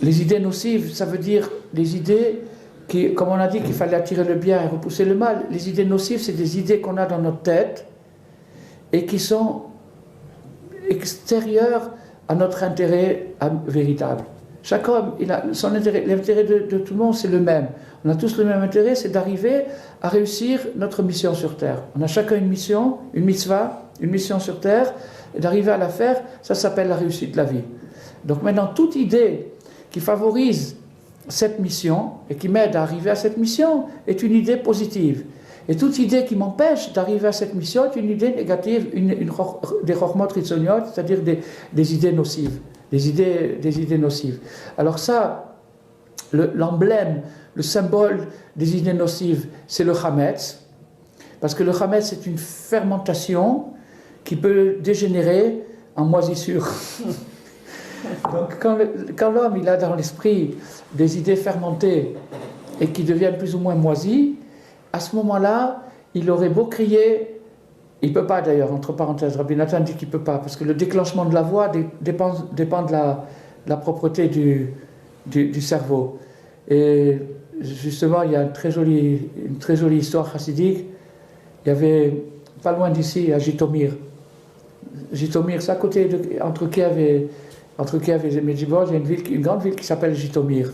Les idées nocives, ça veut dire les idées qui, comme on a dit qu'il fallait attirer le bien et repousser le mal, les idées nocives, c'est des idées qu'on a dans notre tête et qui sont extérieures à notre intérêt véritable. Chaque homme, il a son intérêt, l'intérêt de tout le monde, c'est le même. On a tous le même intérêt, c'est d'arriver à réussir notre mission sur Terre. On a chacun une mission, une mitzvah, une mission sur Terre, et d'arriver à la faire, ça s'appelle la réussite de la vie. Donc maintenant, toute idée qui favorise cette mission et qui m'aide à arriver à cette mission est une idée positive. Et toute idée qui m'empêche d'arriver à cette mission est une idée négative, des chormot ritzoniot, c'est-à-dire des idées nocives. Des idées nocives. Alors ça, l'emblème, le symbole des idées nocives, c'est le chametz, parce que le chametz c'est une fermentation qui peut dégénérer en moisissure. Donc quand l'homme il a dans l'esprit des idées fermentées et qui deviennent plus ou moins moisies, à ce moment-là, il aurait beau crier. Il ne peut pas d'ailleurs, entre parenthèses, Rabbi Nathan dit qu'il ne peut pas, parce que le déclenchement de la voix dépend de la propreté du cerveau. Et justement, il y a une très jolie histoire chassidique. Il y avait, pas loin d'ici, à Jitomir. Jitomir, c'est à côté, entre Kiev et Medjugorje, il y a une grande ville qui s'appelle Jitomir.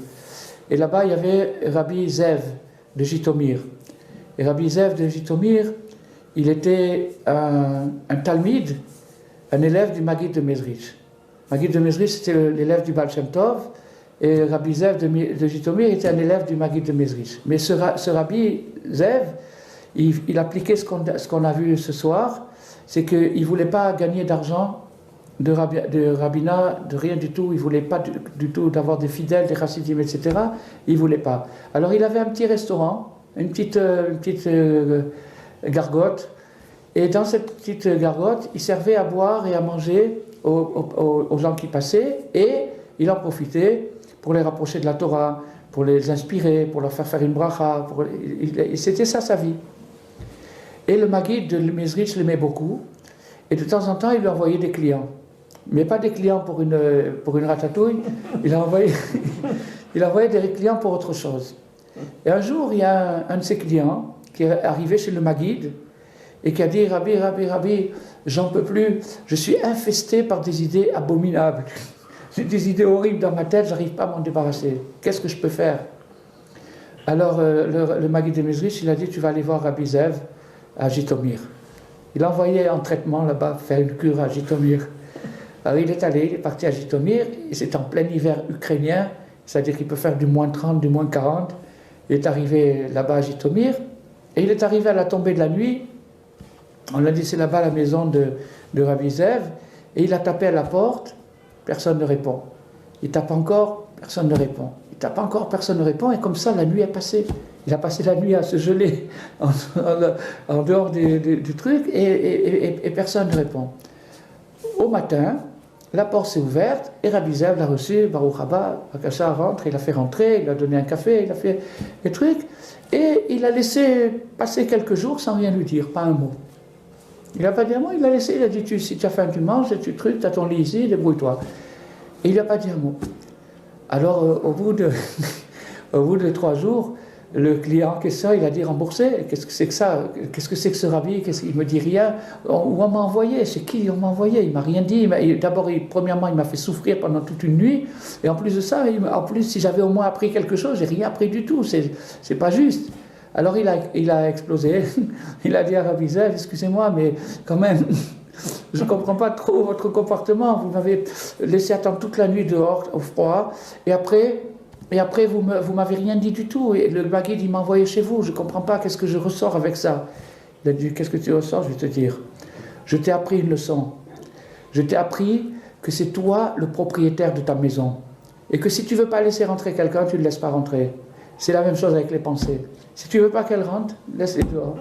Et là-bas, il y avait Rabbi Zev de Jitomir. Et Rabbi Zev de Jitomir, il était un talmide, un élève du Maggid de Mezrich. Maggid de Mezrich, c'était l'élève du Baal Shem Tov, et Rabbi Zev de Jitomir était un élève du Maggid de Mezrich. Mais ce Rabbi Zev, il appliquait ce qu'on a vu ce soir, c'est qu'il ne voulait pas gagner d'argent de rabbinat, de rien du tout, il ne voulait pas du tout d'avoir des fidèles, des chassidim, etc. Il ne voulait pas. Alors il avait un petit restaurant, une petite gargote, et dans cette petite gargote, il servait à boire et à manger aux gens qui passaient, et il en profitait pour les rapprocher de la Torah, pour les inspirer, pour leur faire une bracha, c'était ça sa vie. Et le Maggid de Mezrich l'aimait beaucoup, et de temps en temps, il lui envoyait des clients. Mais pas des clients pour une ratatouille, il envoyait des clients pour autre chose. Et un jour, il y a un de ses clients qui est arrivé chez le Maggid et qui a dit « Rabbi, j'en peux plus, je suis infesté par des idées abominables. J'ai des idées horribles dans ma tête, j'arrive pas à m'en débarrasser. Qu'est-ce que je peux faire ?» Alors le Maggid de Mezrich, il a dit « Tu vas aller voir Rabbi Zev à Jitomir. » Il a envoyé en traitement là-bas faire une cure à Jitomir. Alors il est allé, il est parti à Jitomir, et c'est en plein hiver ukrainien, c'est-à-dire qu'il peut faire du moins 30, du moins 40. Il est arrivé là-bas à Jitomir, et il est arrivé à la tombée de la nuit. On l'a dit, c'est là-bas la maison de Rabbi Zev, et il a tapé à la porte, personne ne répond. Il tape encore, personne ne répond. Il tape encore, personne ne répond, et comme ça la nuit est passée. Il a passé la nuit à se geler en dehors du truc, et personne ne répond. Au matin, la porte s'est ouverte, et Rabbi Zev l'a reçu, Baruch Haba, Akasha rentre, il l'a fait rentrer, il a donné un café, il a fait des trucs, et il a laissé passer quelques jours sans rien lui dire, pas un mot. Il n'a pas dit un mot, il a laissé, il a dit si tu as faim, tu manges, tu trucs, tu as ton lit ici, débrouille-toi. Et il n'a pas dit un mot. Alors, au bout de 3 jours, le client en question, il a dit remboursé. Qu'est-ce que c'est que ça? Qu'est-ce que c'est que ce rabbi? Il me dit rien. Où on m'a envoyé? C'est qui on m'a envoyé? Il m'a rien dit. D'abord, premièrement, il m'a fait souffrir pendant toute une nuit. Et en plus de ça, si j'avais au moins appris quelque chose, j'ai rien appris du tout. C'est pas juste. Alors il a explosé. Il a dit à Rabbi Zev, excusez-moi, mais quand même, je ne comprends pas trop votre comportement. Vous m'avez laissé attendre toute la nuit dehors au froid. Et après, vous m'avez rien dit du tout. Et le Maggid, il m'a envoyé chez vous. Je ne comprends pas, qu'est-ce que je ressors avec ça? Il a dit, qu'est-ce que tu ressors? Je vais te dire. Je t'ai appris une leçon. Je t'ai appris que c'est toi le propriétaire de ta maison. Et que si tu ne veux pas laisser rentrer quelqu'un, tu ne le laisses pas rentrer. C'est la même chose avec les pensées. Si tu ne veux pas qu'elles rentrent, laisse-les dehors.